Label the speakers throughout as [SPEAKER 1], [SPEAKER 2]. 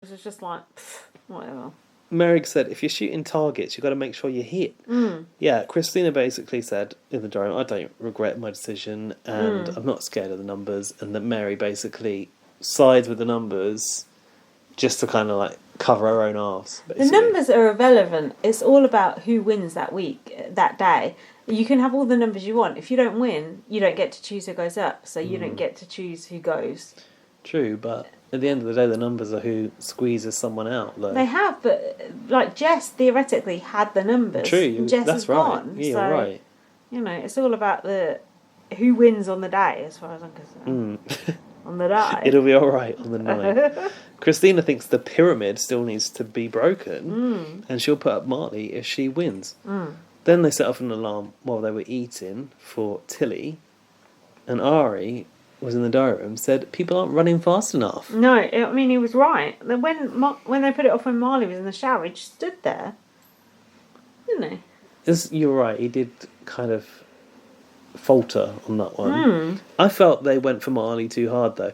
[SPEAKER 1] It was just like, whatever.
[SPEAKER 2] Merrick said, if you're shooting targets, you've got to make sure you hit. Yeah, Christina basically said in the diary, I don't regret my decision, and I'm not scared of the numbers, and that Mary basically sides with the numbers just to kind of like cover her own arse. Basically.
[SPEAKER 1] The numbers are irrelevant. It's all about who wins that week, that day. You can have all the numbers you want. If you don't win, you don't get to choose who goes up, so you don't get to choose who goes.
[SPEAKER 2] True, but at the end of the day, the numbers are who squeezes someone out. Though.
[SPEAKER 1] They have, but like Jess theoretically had the numbers.
[SPEAKER 2] True,
[SPEAKER 1] Jess
[SPEAKER 2] that's
[SPEAKER 1] is
[SPEAKER 2] right.
[SPEAKER 1] gone.
[SPEAKER 2] Yeah,
[SPEAKER 1] so,
[SPEAKER 2] you're right.
[SPEAKER 1] You know, it's all about the who wins on the day, as far as I'm concerned. On the day.
[SPEAKER 2] It'll be all right on the night. Christina thinks the pyramid still needs to be broken, and she'll put up Marley if she wins. Then they set off an alarm while they were eating for Tilly, and Ari was in the diary room, said people aren't running fast enough.
[SPEAKER 1] No, I mean, he was right. When they put it off when Marley was in the shower, he just stood there. Didn't he?
[SPEAKER 2] You're right, he did kind of falter on that one. I felt they went for Marley too hard, though.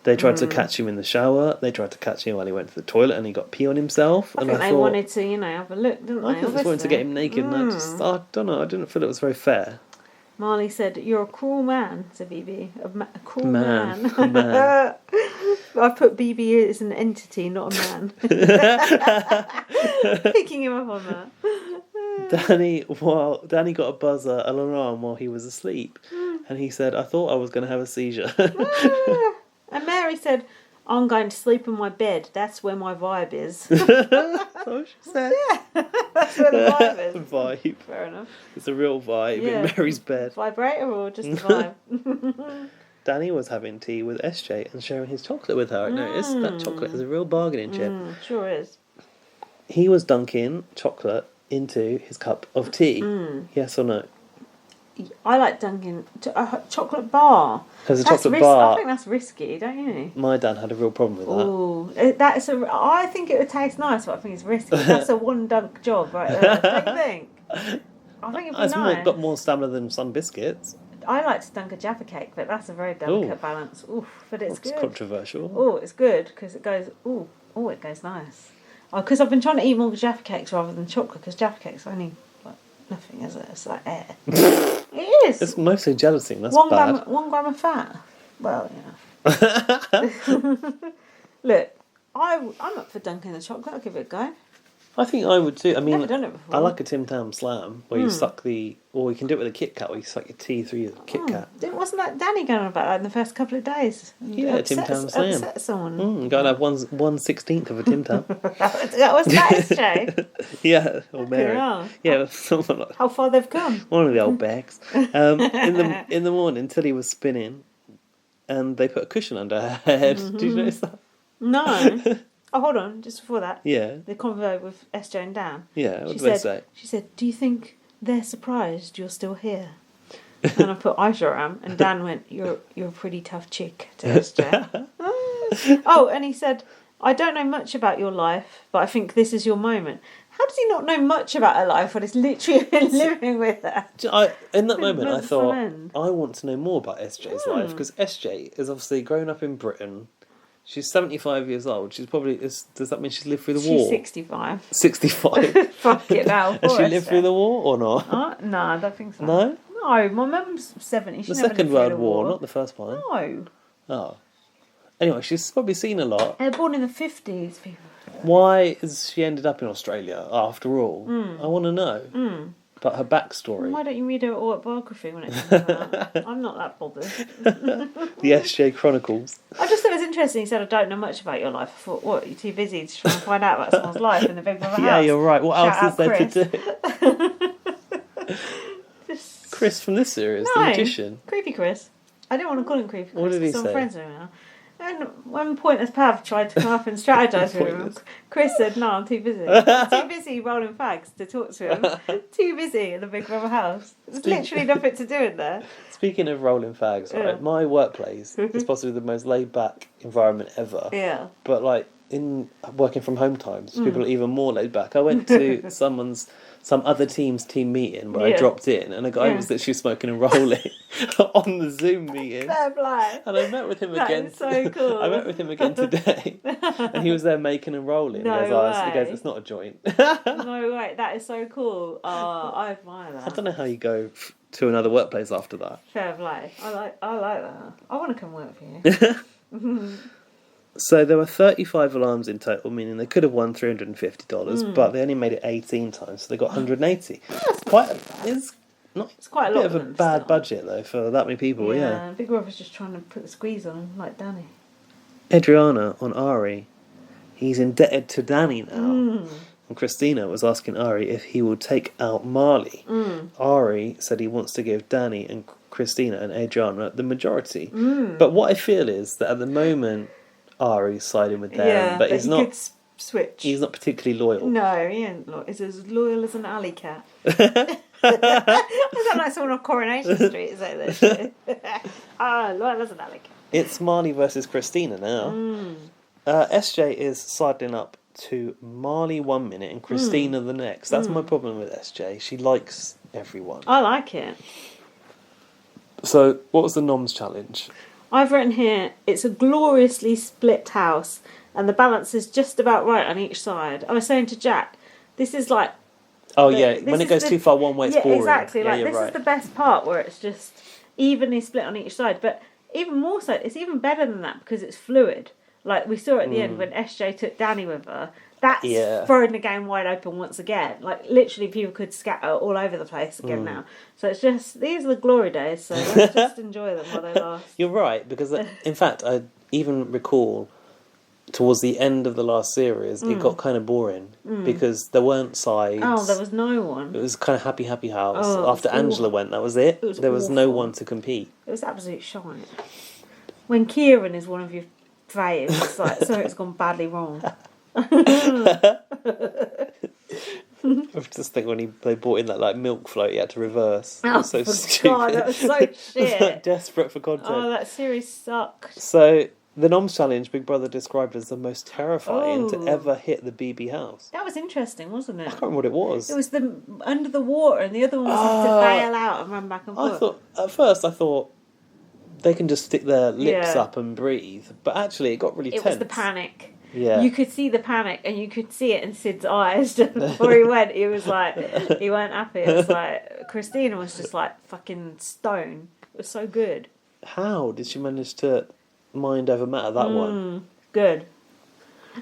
[SPEAKER 2] They tried to catch him in the shower, they tried to catch him while he went to the toilet, and he got pee on himself.
[SPEAKER 1] I think they wanted to, have a look, didn't they?
[SPEAKER 2] I just wanted to get him naked, and I don't know, I didn't feel it was very fair.
[SPEAKER 1] Marley said, "You're a cruel man," to BB. A cruel man.
[SPEAKER 2] Man.
[SPEAKER 1] I put BB as an entity, not a man. Picking him up on that.
[SPEAKER 2] Danny got a buzzer, an alarm while he was asleep, and he said, "I thought I was going to have a seizure."
[SPEAKER 1] And Mary said, "I'm going to sleep in my bed. That's where my vibe is."
[SPEAKER 2] That's what she said.
[SPEAKER 1] Yeah, that's where the vibe is.
[SPEAKER 2] Vibe.
[SPEAKER 1] Fair enough.
[SPEAKER 2] It's a real vibe in Mary's bed.
[SPEAKER 1] Vibrator or just a vibe?
[SPEAKER 2] Danny was having tea with SJ and sharing his chocolate with her. I noticed that chocolate is a real bargaining chip.
[SPEAKER 1] Sure is.
[SPEAKER 2] He was dunking chocolate into his cup of tea. Yes or no?
[SPEAKER 1] I like dunking a chocolate bar.
[SPEAKER 2] Because a chocolate bar.
[SPEAKER 1] I think that's risky, don't you?
[SPEAKER 2] My dad had a real problem with that.
[SPEAKER 1] Ooh, I think it would taste nice, but I think it's risky. That's a one dunk job right there. Don't you think? I think it'd be nice.
[SPEAKER 2] Got more stamina than some biscuits.
[SPEAKER 1] I like to dunk a Jaffa cake, but that's a very delicate balance. Oof, but it's good.
[SPEAKER 2] It's controversial.
[SPEAKER 1] Oh, it's good because it goes. It goes nice. Oh, because I've been trying to eat more Jaffa cakes rather than chocolate. Because Jaffa cakes only like nothing, is it? It's like air. It is.
[SPEAKER 2] It's mostly gelatin. That's
[SPEAKER 1] bad. 1 gram of fat. Well, yeah. Look, I'm up for dunking the chocolate. I'll give it a go.
[SPEAKER 2] I think I would too. I mean,
[SPEAKER 1] never done it before.
[SPEAKER 2] I like a Tim Tam Slam where you suck or you can do it with a Kit Kat where you suck your tea through your Kit Kat.
[SPEAKER 1] Wasn't that Danny going on about that in the first couple of days?
[SPEAKER 2] Yeah, Tim Tam Slam.
[SPEAKER 1] Upset someone.
[SPEAKER 2] Gotta have 1/16 of a Tim Tam.
[SPEAKER 1] that was SJ.
[SPEAKER 2] Yeah, or Mary. Yeah, someone like
[SPEAKER 1] how far they've come.
[SPEAKER 2] One of the old bags. In the morning, Tilly was spinning, and they put a cushion under her head. Did you notice that?
[SPEAKER 1] No. Oh, hold on, just before that.
[SPEAKER 2] Yeah.
[SPEAKER 1] The convo with SJ and Dan.
[SPEAKER 2] Yeah, what did they say? She
[SPEAKER 1] said, "Do you think they're surprised you're still here?" And I put, "I sure am." And Dan went, You're a pretty tough chick," to SJ. Oh, and he said, "I don't know much about your life, but I think this is your moment." How does he not know much about her life when he's literally been living with her?
[SPEAKER 2] In that moment, I thought, I want to know more about SJ's life, because SJ is obviously grown up in Britain. She's 75 years old. She's probably... Does that mean she's lived through the war?
[SPEAKER 1] She's 65.
[SPEAKER 2] 65?
[SPEAKER 1] Fuck it now.
[SPEAKER 2] Has she lived through the war or not?
[SPEAKER 1] No, I don't think so.
[SPEAKER 2] No?
[SPEAKER 1] No, my mum's 70.
[SPEAKER 2] The Second World War, not the first one.
[SPEAKER 1] No.
[SPEAKER 2] Oh. Anyway, she's probably seen a lot.
[SPEAKER 1] They're born in the 50s, people.
[SPEAKER 2] Why has she ended up in Australia after all? I want to know. But her backstory.
[SPEAKER 1] Why don't you read her autobiography when it comes out? I'm not that bothered.
[SPEAKER 2] The SJ Chronicles.
[SPEAKER 1] I just thought it was interesting. He said, "I don't know much about your life." I thought, what, you're too busy to try and find out about someone's life in the Big Brother house?
[SPEAKER 2] Yeah, you're right. What else is there to do? Chris from this series, the magician.
[SPEAKER 1] Creepy Chris. I didn't want to call him Creepy Chris.
[SPEAKER 2] What did he say?
[SPEAKER 1] Friends with him now. And when Pointless Pav tried to come up and strategise with him, Chris said, "No, I'm too busy. I'm too busy rolling fags to talk to him. Too busy in the Big Brother house. There's literally nothing to do in there."
[SPEAKER 2] Speaking of rolling fags, right, my workplace is possibly the most laid-back environment ever.
[SPEAKER 1] Yeah.
[SPEAKER 2] But, like, in working from home times, people are even more laid back. I went to some other team's team meeting where I dropped in, and a guy was literally smoking and rolling on the Zoom meeting.
[SPEAKER 1] Fair play.
[SPEAKER 2] And I met with him again.
[SPEAKER 1] That is so cool.
[SPEAKER 2] I met with him again today, and he was there making and rolling.
[SPEAKER 1] No
[SPEAKER 2] he goes,
[SPEAKER 1] way.
[SPEAKER 2] "It's not a joint."
[SPEAKER 1] No way, that is so cool. I admire that.
[SPEAKER 2] I don't know how you go to another workplace after that.
[SPEAKER 1] Fair play. I like that. I want to come work for you.
[SPEAKER 2] So there were 35 alarms in total, meaning they could have won $350, but they only made it 18 times, so they got 180. It's quite a
[SPEAKER 1] lot
[SPEAKER 2] bit of a bad budget though for that many people. Yeah.
[SPEAKER 1] Big Brother's just trying to put the squeeze on him, like Danny.
[SPEAKER 2] Adriana on Ari, he's indebted to Danny now. And Christina was asking Ari if he will take out Marley. Ari said he wants to give Danny and Christina and Adriana the majority. But what I feel is that at the moment, Ari's siding with them, but he's not. Could
[SPEAKER 1] switch.
[SPEAKER 2] He's not particularly loyal.
[SPEAKER 1] No, he ain't loyal. He's as loyal as an alley cat. I sound like someone on Coronation Street saying that shit. Loyal as an alley cat.
[SPEAKER 2] It's Marley versus Christina now. SJ is siding up to Marley 1 minute and Christina the next. That's my problem with SJ. She likes everyone.
[SPEAKER 1] I like it.
[SPEAKER 2] So, what was the noms challenge?
[SPEAKER 1] I've written here, it's a gloriously split house and the balance is just about right on each side. I was saying to Jack, this is like...
[SPEAKER 2] Oh yeah, when it goes too far one way it's boring.
[SPEAKER 1] Exactly.
[SPEAKER 2] Yeah,
[SPEAKER 1] this is the best part where it's just evenly split on each side. But even more so, it's even better than that because it's fluid. Like we saw at the end when SJ took Danny with her. That's throwing the game wide open once again. Like literally people could scatter all over the place again now. So it's just, these are the glory days, so let's just enjoy them while they last.
[SPEAKER 2] You're right, because in fact I even recall towards the end of the last series it got kind of boring because there weren't sides.
[SPEAKER 1] Oh, there was no one.
[SPEAKER 2] It was kind of happy house. After Angela went, that was it. There was no one to compete.
[SPEAKER 1] It was absolute shite. When Kieran is one of your faves, it's like, sorry, it's gone badly wrong.
[SPEAKER 2] I just think when they brought in that like milk float, he had to reverse.
[SPEAKER 1] Oh,
[SPEAKER 2] so
[SPEAKER 1] stupid. God, that was so shit.
[SPEAKER 2] Like, desperate for content.
[SPEAKER 1] Oh, that series sucked.
[SPEAKER 2] So the noms challenge, Big Brother described as the most terrifying to ever hit the BB house.
[SPEAKER 1] That was interesting, wasn't it?
[SPEAKER 2] I can't remember what it was.
[SPEAKER 1] It was the under the water, and the other one was to bail out and run back and forth.
[SPEAKER 2] I thought they can just stick their lips up and breathe, but actually it got really tense.
[SPEAKER 1] It was the panic.
[SPEAKER 2] Yeah.
[SPEAKER 1] You could see the panic and you could see it in Sid's eyes just before he went. He was like, he weren't happy. It was like, Christina was just like fucking stone. It was so good.
[SPEAKER 2] How did she manage to mind over matter that one?
[SPEAKER 1] Good.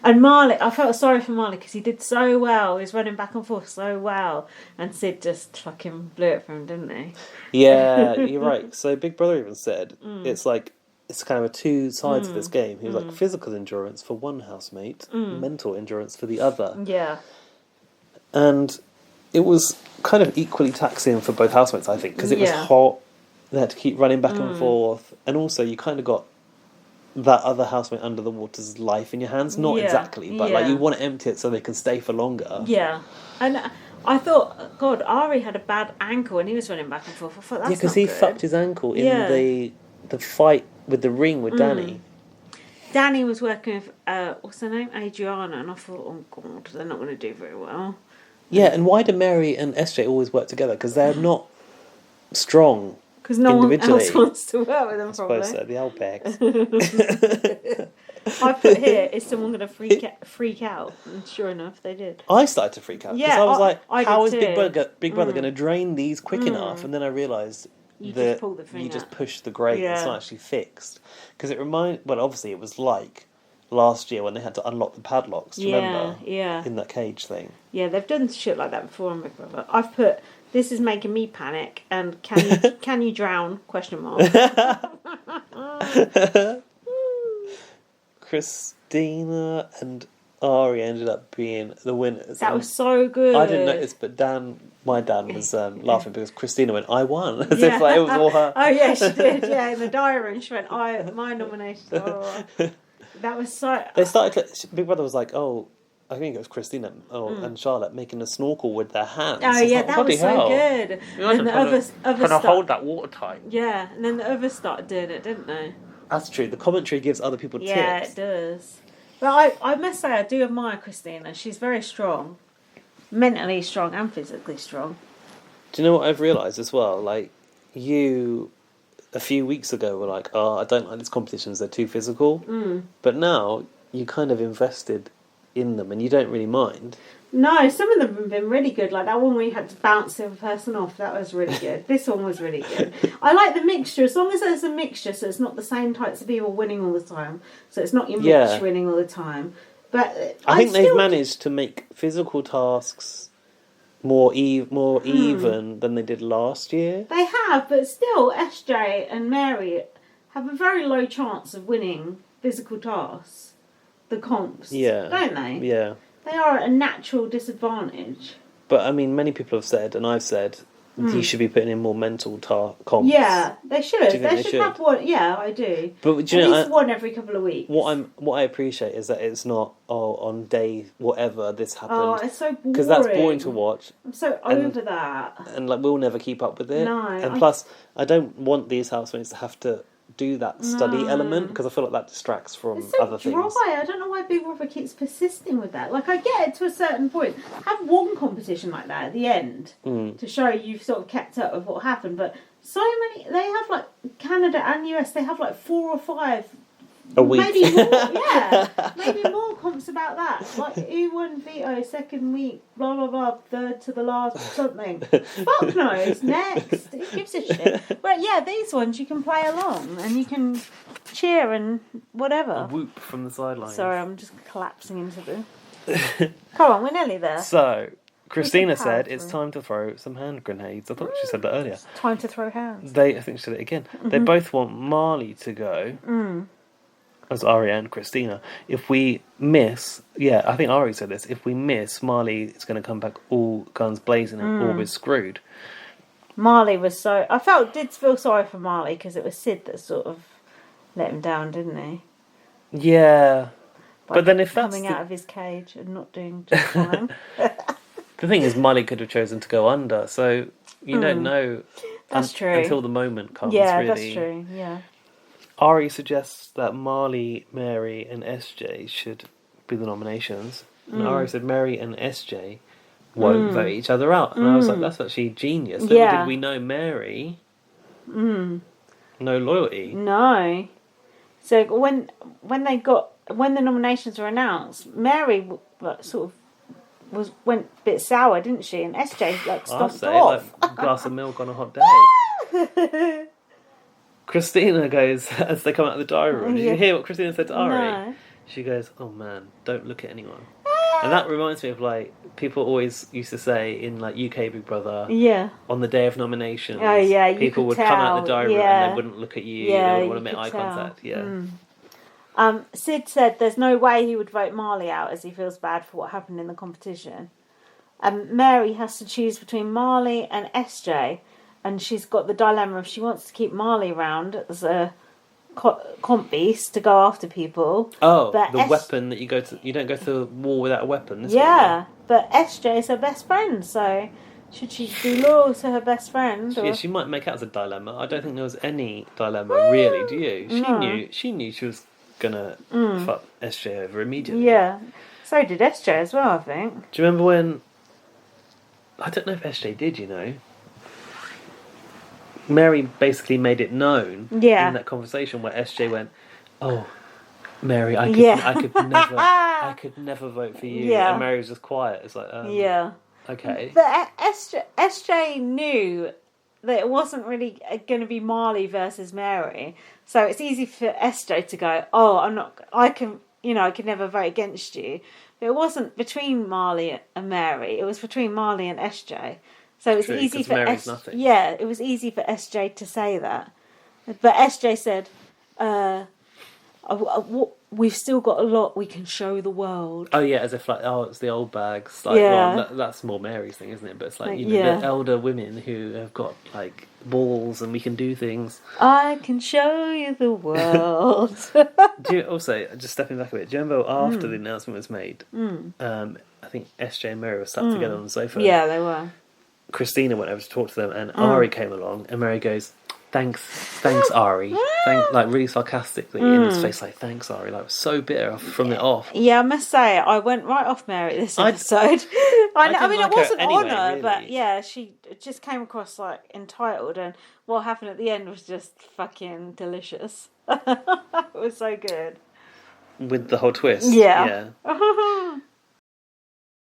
[SPEAKER 1] And Marley, I felt sorry for Marley because he did so well. He was running back and forth so well. And Sid just fucking blew it for him, didn't he?
[SPEAKER 2] Yeah, you're right. So Big Brother even said, it's like, it's kind of two sides of this game. He was like, physical endurance for one housemate, mental endurance for the other.
[SPEAKER 1] Yeah.
[SPEAKER 2] And it was kind of equally taxing for both housemates, I think, because it was hot. They had to keep running back and forth. And also, you kind of got that other housemate under the water's life in your hands. Not exactly, but like you want to empty it so they can stay for longer.
[SPEAKER 1] Yeah. And I thought, God, Ari had a bad ankle and he was running back and forth. I thought, that's
[SPEAKER 2] because he fucked his ankle in the fight with the ring with Danny.
[SPEAKER 1] Danny was working with, what's her name? Adriana, and I thought, oh God, they're not going to do very well.
[SPEAKER 2] Yeah, and why do Mary and SJ always work together? Because they're not strong
[SPEAKER 1] because no one
[SPEAKER 2] individually.
[SPEAKER 1] else wants to work with them, probably.
[SPEAKER 2] I suppose so, the old pegs.
[SPEAKER 1] I put here, is someone going to freak out? And sure enough, they did.
[SPEAKER 2] I started to freak out because I was like, how is Big Brother going to drain these quick enough? And then I realised
[SPEAKER 1] you just
[SPEAKER 2] push the grate. It's not actually fixed. Because obviously it was like last year when they had to unlock the padlocks. Do you remember?
[SPEAKER 1] Yeah.
[SPEAKER 2] In that cage thing.
[SPEAKER 1] Yeah, they've done shit like that before on Big Brother. I've put, this is making me panic, and can you drown? ?
[SPEAKER 2] Christina and Ari ended up being the winners.
[SPEAKER 1] That was so good.
[SPEAKER 2] I didn't notice, but my dad was laughing because Christina went, I won. As if like, it was all her.
[SPEAKER 1] Oh, yeah, she did. Yeah, in the diary room, she went, my nomination. That was so...
[SPEAKER 2] They started... Big Brother was like, I think it was Christina and Charlotte making a snorkel with their hands.
[SPEAKER 1] Oh, yeah, that was so good. And the others
[SPEAKER 2] hold that watertight.
[SPEAKER 1] Yeah, and then the others started doing it, didn't they?
[SPEAKER 2] That's true. The commentary gives other people tips.
[SPEAKER 1] Yeah, it does. But I must say, I do admire Christina. She's very strong. Mentally strong and physically strong.
[SPEAKER 2] Do you know what I've realised as well? Like, you, a few weeks ago, were like, oh, I don't like these competitions, they're too physical. But now, you kind of invested in them and you don't really mind.
[SPEAKER 1] No, some of them have been really good. Like that one where you had to bounce the other person off. That was really good. This one was really good. I like the mixture. As long as there's a mixture, so it's not the same types of people winning all the time. So it's not your Mitch winning all the time. But
[SPEAKER 2] I think they've managed to make physical tasks more even than they did last year.
[SPEAKER 1] They have, but still, SJ and Mary have a very low chance of winning physical tasks. The comps, don't they?
[SPEAKER 2] Yeah.
[SPEAKER 1] They are at a natural disadvantage.
[SPEAKER 2] But, I mean, many people have said, and I've said, you should be putting in more mental comps.
[SPEAKER 1] Yeah, they should. They should have one. Yeah, I do.
[SPEAKER 2] But do you
[SPEAKER 1] At
[SPEAKER 2] know,
[SPEAKER 1] least one every couple of weeks.
[SPEAKER 2] What I appreciate is that it's not, on day whatever this happened.
[SPEAKER 1] Oh, it's so boring.
[SPEAKER 2] Because that's boring to watch.
[SPEAKER 1] I'm so over that.
[SPEAKER 2] And, like, we'll never keep up with it.
[SPEAKER 1] No.
[SPEAKER 2] And plus, I don't want these housemates to have to do that study element, because I feel like that distracts from other things.
[SPEAKER 1] I don't know why Big Brother keeps persisting with that. Like, I get it to a certain point. Have one competition like that at the end to show you've sort of kept up with what happened. But so many, they have like Canada and US, they have like 4 or 5
[SPEAKER 2] a week.
[SPEAKER 1] Maybe more, maybe more comps about that. Like, who won veto, second week, blah, blah, blah, third to the last, something. Fuck knows, next. Who gives a shit? But yeah, these ones you can play along and you can cheer and whatever.
[SPEAKER 2] A whoop from the sidelines.
[SPEAKER 1] Sorry, I'm just collapsing into the... Come on, we're nearly there.
[SPEAKER 2] So, Christina said it's time to throw some hand grenades. I thought she said that earlier.
[SPEAKER 1] It's time to throw hands.
[SPEAKER 2] I think she said it again. They both want Marley to go. As Ari and Christina. If we miss, I think Ari said this, if we miss, Marley is going to come back all guns blazing and all we're screwed.
[SPEAKER 1] Marley was did feel sorry for Marley because it was Sid that sort of let him down, didn't he?
[SPEAKER 2] Yeah. But then if that's
[SPEAKER 1] coming out of his cage and not doing just fine.
[SPEAKER 2] The thing is, Marley could have chosen to go under, so you don't know
[SPEAKER 1] that's true.
[SPEAKER 2] Until the moment comes,
[SPEAKER 1] really.
[SPEAKER 2] That's
[SPEAKER 1] true, yeah.
[SPEAKER 2] Ari suggests that Marley, Mary and SJ should be the nominations. And Ari said Mary and SJ won't vote each other out. And I was like, that's actually genius. Little did we know Mary. No loyalty.
[SPEAKER 1] No. So when the nominations were announced, Mary sort of went a bit sour, didn't she? And SJ stomped off.
[SPEAKER 2] Like a glass of milk on a hot day. Christina goes, as they come out of the diary room, did you hear what Christina said to Ari?
[SPEAKER 1] No.
[SPEAKER 2] She goes, oh man, don't look at anyone. And that reminds me of, like, people always used to say in, like, UK Big Brother, on the day of nominations, people would come out of the diary room and they wouldn't look at you, they wouldn't want to make eye contact,
[SPEAKER 1] Sid said there's no way he would vote Marley out as he feels bad for what happened in the competition. Mary has to choose between Marley and SJ. And she's got the dilemma if she wants to keep Marley around as a comp beast to go after people.
[SPEAKER 2] Oh, but weapon that you don't go to war without a weapon.
[SPEAKER 1] But SJ is her best friend, so should she be loyal to her best friend?
[SPEAKER 2] Yeah, she might make out as a dilemma. I don't think there was any dilemma really. Do you? She knew she was gonna fuck SJ over immediately.
[SPEAKER 1] Yeah, so did SJ as well, I think.
[SPEAKER 2] Do you remember when? I don't know if SJ did. You know. Mary basically made it known in that conversation where SJ went, "Oh, Mary, I could never vote for you."
[SPEAKER 1] Yeah.
[SPEAKER 2] And Mary was just quiet. It's like, okay.
[SPEAKER 1] But SJ knew that it wasn't really going to be Marley versus Mary, so it's easy for SJ to go, "Oh, I can never vote against you." But it wasn't between Marley and Mary; it was between Marley and SJ. So it was easy for it was easy for SJ to say that, but SJ said, "We've still got a lot we can show the world."
[SPEAKER 2] Oh yeah, as if like, it's the old bags. Like, well, that's more Mary's thing, isn't it? But it's like the elder women who have got like balls and we can do things.
[SPEAKER 1] I can show you the world.
[SPEAKER 2] Do you also, just stepping back a bit? Do you remember after the announcement was made? I think SJ and Mary were sat together on the sofa.
[SPEAKER 1] Yeah, they were.
[SPEAKER 2] Christina went over to talk to them and Ari came along and Mary goes, thanks, Ari. Like really sarcastically in his face, like thanks, Ari. Like so bitter from it off.
[SPEAKER 1] Yeah, I must say, I went right off Mary this episode. I mean,
[SPEAKER 2] like
[SPEAKER 1] it wasn't
[SPEAKER 2] her anyway,
[SPEAKER 1] on her,
[SPEAKER 2] really.
[SPEAKER 1] but yeah, she just came across like entitled, and what happened at the end was just fucking delicious. It was so good.
[SPEAKER 2] With the whole twist.
[SPEAKER 1] Yeah.
[SPEAKER 2] Yeah.